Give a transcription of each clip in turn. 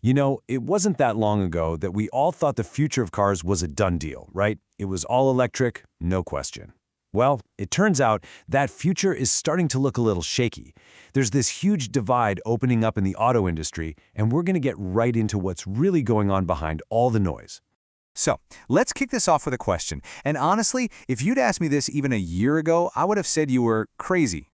You know, it wasn't that long ago that we all thought the future of cars was a done deal, right? It was all electric, no question. Well, it turns out that future is starting to look a little shaky. There's this huge divide opening up in the auto industry, and we're going to get right into what's really going on behind all the noise. So, let's kick this off with a question. And honestly, if you'd asked me this even a year ago, I would have said you were crazy.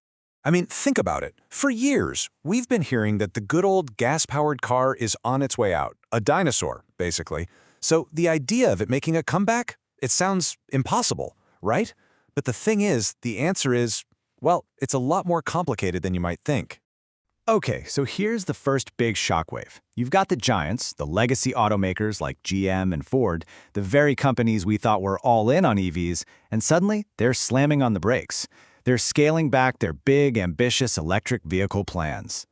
I mean, think about it. For years, we've been hearing that the good old gas-powered car is on its way out. A dinosaur, basically. So the idea of it making a comeback? It sounds impossible, right? But the thing is, the answer is, well, it's a lot more complicated than you might think. Okay, so here's the first big shockwave. You've got the giants, the legacy automakers like GM and Ford, the very companies we thought were all in on EVs, and suddenly they're slamming on the brakes. They're scaling back their big, ambitious electric vehicle plans.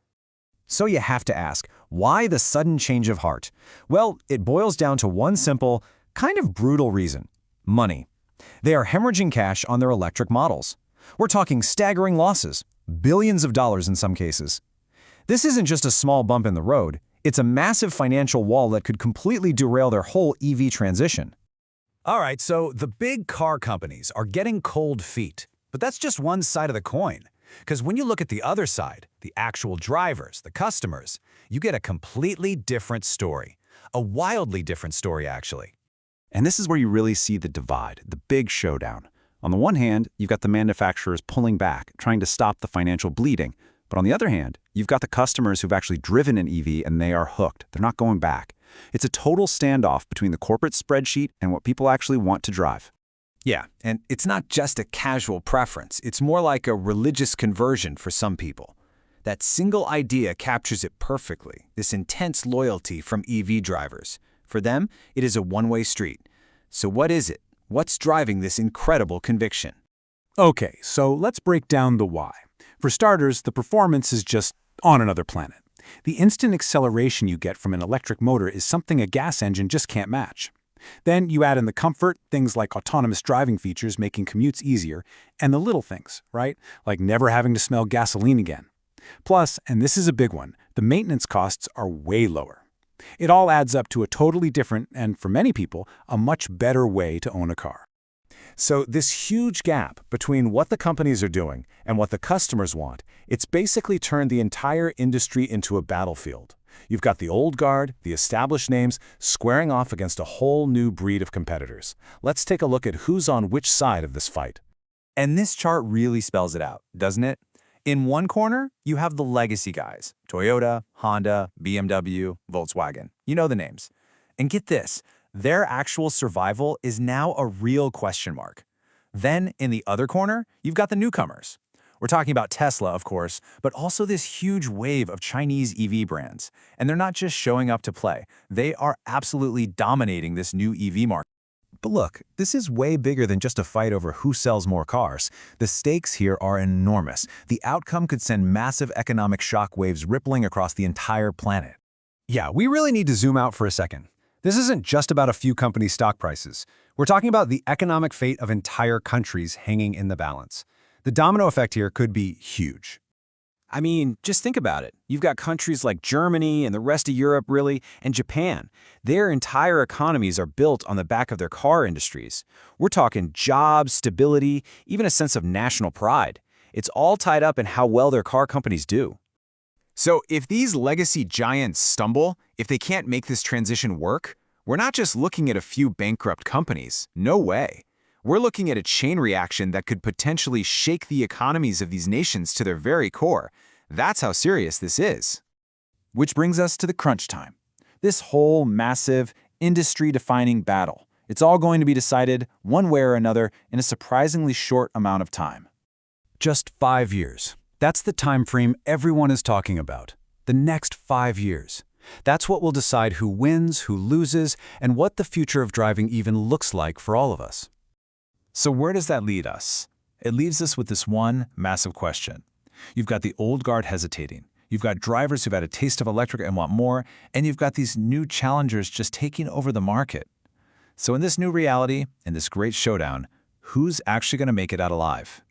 So you have to ask, why the sudden change of heart? Well, it boils down to one simple, kind of brutal reason: money. They are hemorrhaging cash on their electric models. We're talking staggering losses, billions of dollars in some cases. This isn't just a small bump in the road, it's a massive financial wall that could completely derail their whole EV transition. All right, so the big car companies are getting cold feet. But that's just one side of the coin. Because when you look at the other side, the actual drivers, the customers, you get a completely different story. A wildly different story, actually. And this is where you really see the divide, the big showdown. On the one hand, you've got the manufacturers pulling back, trying to stop the financial bleeding. But on the other hand, you've got the customers who've actually driven an EV and they are hooked. They're not going back. It's a total standoff between the corporate spreadsheet and what people actually want to drive. Yeah, and it's not just a casual preference. It's more like a religious conversion for some people. That single idea captures it perfectly, this intense loyalty from EV drivers. For them, it is a one-way street. So what is it? What's driving this incredible conviction? Okay, so let's break down the why. For starters, the performance is just on another planet. The instant acceleration you get from an electric motor is something a gas engine just can't match. Then you add in the comfort, things like autonomous driving features making commutes easier, and the little things, right? Like never having to smell gasoline again. Plus, and this is a big one, the maintenance costs are way lower. It all adds up to a totally different, and for many people, a much better way to own a car. So this huge gap between what the companies are doing and what the customers want, it's basically turned the entire industry into a battlefield. You've got the old guard, the established names, squaring off against a whole new breed of competitors. Let's take a look at who's on which side of this fight. And this chart really spells it out, doesn't it? In one corner, you have the legacy guys: Toyota, Honda, BMW, Volkswagen. You know the names. And get this, their actual survival is now a real question mark. Then, in the other corner, you've got the newcomers. We're talking about Tesla, of course, but also this huge wave of Chinese EV brands. And they're not just showing up to play. They are absolutely dominating this new EV market. But look, this is way bigger than just a fight over who sells more cars. The stakes here are enormous. The outcome could send massive economic shockwaves rippling across the entire planet. Yeah, we really need to zoom out for a second. This isn't just about a few companies' stock prices. We're talking about the economic fate of entire countries hanging in the balance. The domino effect here could be huge. I mean, just think about it. You've got countries like Germany and the rest of Europe, really, and Japan. Their entire economies are built on the back of their car industries. We're talking jobs, stability, even a sense of national pride. It's all tied up in how well their car companies do. So if these legacy giants stumble, if they can't make this transition work, we're not just looking at a few bankrupt companies. No way. We're looking at a chain reaction that could potentially shake the economies of these nations to their very core. That's how serious this is. Which brings us to the crunch time. This whole massive, industry-defining battle. It's all going to be decided, one way or another, in a surprisingly short amount of time. Just 5 years. That's the time frame everyone is talking about. The next 5 years. That's what will decide who wins, who loses, and what the future of driving even looks like for all of us. So where does that lead us? It leaves us with this one massive question. You've got the old guard hesitating. You've got drivers who've had a taste of electric and want more, and you've got these new challengers just taking over the market. So in this new reality, in this great showdown, who's actually going to make it out alive?